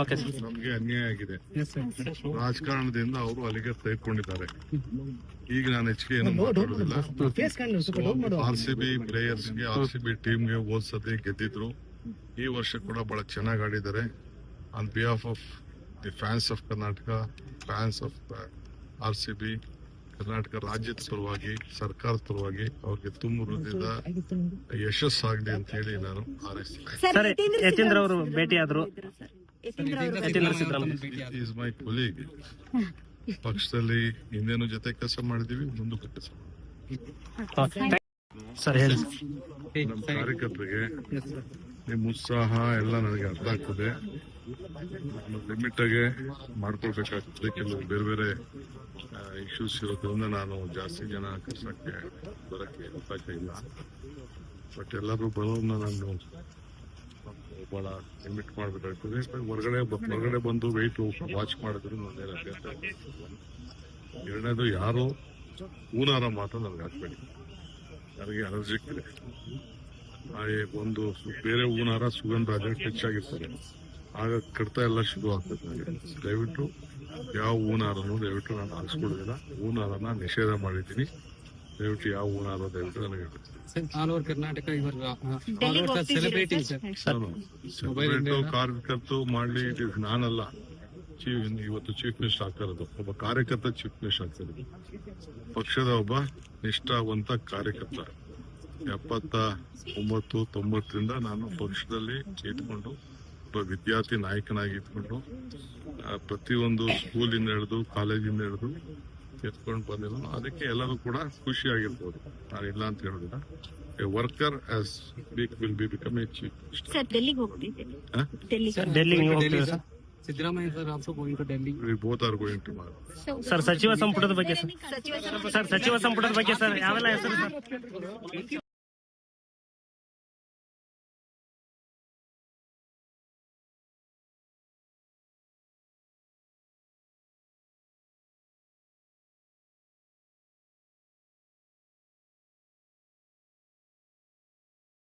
Okay sir. ನಮ್ಗೆ ಅನ್ಯಾಯ ಆಗಿದೆ. ರಾಜಕಾರಣದಿಂದ ಅವರು ಅಲ್ಲಿಗೆ ತೆಗೆದುಕೊಂಡಿದ್ದಾರೆ. ಈಗ ನಾನು ಹೆಚ್ಚಿಗೆ ಏನು ಮಾತಾಡೋದಿಲ್ಲ. RCB ಪ್ಲೇಯರ್ಸ್ಗೆ, RCB ಟೀಮ್ಗೆ ಹೋದ್ ಸತಿ ಗೆದ್ದಿದ್ರು. ಈ ವರ್ಷ ಕೂಡ ಬಹಳ ಚೆನ್ನಾಗಿ ಆಡಿದ್ದಾರೆ. On behalf of the fans of Karnataka, fans of RCB, Karnataka ರಾಜ್ಯದ ಪರವಾಗಿ, ಸರ್ಕಾರದ ಪರವಾಗಿ ಅವ್ರಿಗೆ ತುಂಬ ಹೃದಯದ ಯಶಸ್ಸಾಗಲಿ ಅಂತ ಹೇಳಿ ನಾನು ಹಾರೈಸ್ತೀನಿ. ಸರ್, ಯತೀಂದ್ರ ಅವರು ಭೇಟಿ ಆದ್ರು. Is my colleague. ಪಕ್ಷದಲ್ಲಿ ಹಿಂದೇನು ಜೊತೆ ಕೆಲಸ ಮಾಡಿದೀವಿ, ಮುಂದಕ್ಕೂ ಕೆಲಸ ಸರ್ ಹೇಳಿ. ನಮ್ಮ ಕಾರ್ಯಕರ್ತರಿಗೆ ನಿಮ್ಮ ಉತ್ಸಾಹ ಎಲ್ಲ ನನಗೆ ಅರ್ಥ ಆಗ್ತದೆ. ಲಿಮಿಟ್ ಆಗಿ ಮಾಡ್ಕೊಳ್ಬೇಕಾಗ್ತದೆ. ಕೆಲವು ಬೇರೆ ಬೇರೆ ಇಶ್ಯೂಸ್ ಇರೋದ್ರಿಂದ ನಾನು ಜಾಸ್ತಿ ಜನ ಕರ್ಸಕ್ಕೆ ಬರಕ್ಕೆ ಅವಕಾಶ ಇಲ್ಲ. ಬಟ್ ಎಲ್ಲರೂ ಬರೋದನ್ನ ನಾನು ಬಹಳ ಲಿಮಿಟ್ ಮಾಡಬೇಕಾಗ್ತದೆ. ಹೊರಗಡೆ ಬಂದು ವೆಯ್ಟ್ ವಾಚ್ ಮಾಡಿದ್ರು ನನಗೆ ಅಭ್ಯಂತರ. ಎರಡನೇದು, ಯಾರು ಹೂನಾರ ಮಾತ್ರ ನನಗೆ ಹಾಕ್ಬೇಡಿ. ನನಗೆ ಅಲರ್ಜಿಕ್ ಇದೆ. ಒಂದು ಬೇರೆ ಹೂನಾರ ಸುಗಂಧ ಟಚ್ ಆಗಿರ್ತಾರೆ, ಆಗ ಕಡ್ತ ಎಲ್ಲ ಶುರು ಆಗ್ತದೆ. ನನಗೆ ದಯವಿಟ್ಟು ಯಾವ ಹೂನಾರನು ದಯವಿಟ್ಟು ನಾನು ಹಾಕ್ಸ್ಕೊಡೋದಿಲ್ಲ. ಹೂನಾರನ ನಿಷೇಧ ಮಾಡಿದ್ದೀನಿ. ದಯವಿಟ್ಟು ಯಾವ ಹೂನಾರ ದಯವಿಟ್ಟು ನನಗೆ ಕಾರ್ಯಕರ್ತರು ಮಾಡಲಿ. ಇಟ್ ಇಸ್ ನಾನಲ್ಲ ಇವತ್ತು ಚೀಫ್ ಮಿನಿಸ್ಟರ್ ಆಗ್ತಾ ಇರೋದು. ಒಬ್ಬ ಕಾರ್ಯಕರ್ತ ಚೀಫ್ ಮಿನಿಸ್ಟರ್ ಆಗ್ತಾ ಇರೋದು. ಪಕ್ಷದ ಒಬ್ಬ ನಿಷ್ಠಾವಂತ ಕಾರ್ಯಕರ್ತ. 79-90ರಿಂದ ನಾನು ಪಕ್ಷದಲ್ಲಿ ಇಟ್ಕೊಂಡು ಒಬ್ಬ ವಿದ್ಯಾರ್ಥಿ ನಾಯಕನಾಗಿ ಇಟ್ಕೊಂಡು ಪ್ರತಿಯೊಂದು ಸ್ಕೂಲಿಂದ ಹಿಡಿದು ಕಾಲೇಜಿಂದ ಹಿಡಿದು ಎತ್ಕೊಂಡು ಬಂದಿರೋನು. ಅದಕ್ಕೆ ಎಲ್ಲರೂ ಕೂಡ ಖುಷಿಯಾಗಿರ್ಬೋದು. ನಾನು ಇಲ್ಲ ಅಂತ ಹೇಳೋದಿಲ್ಲ. A worker as will be become a chief minister. Siddaramaiah sir also going to Delhi. Both are going to sir, ಸಚಿವ ಸಂಪುಟದ ಬಗ್ಗೆ ಸರ್, ಯಾವೆಲ್ಲ ಹೆಸರು ಸರ್?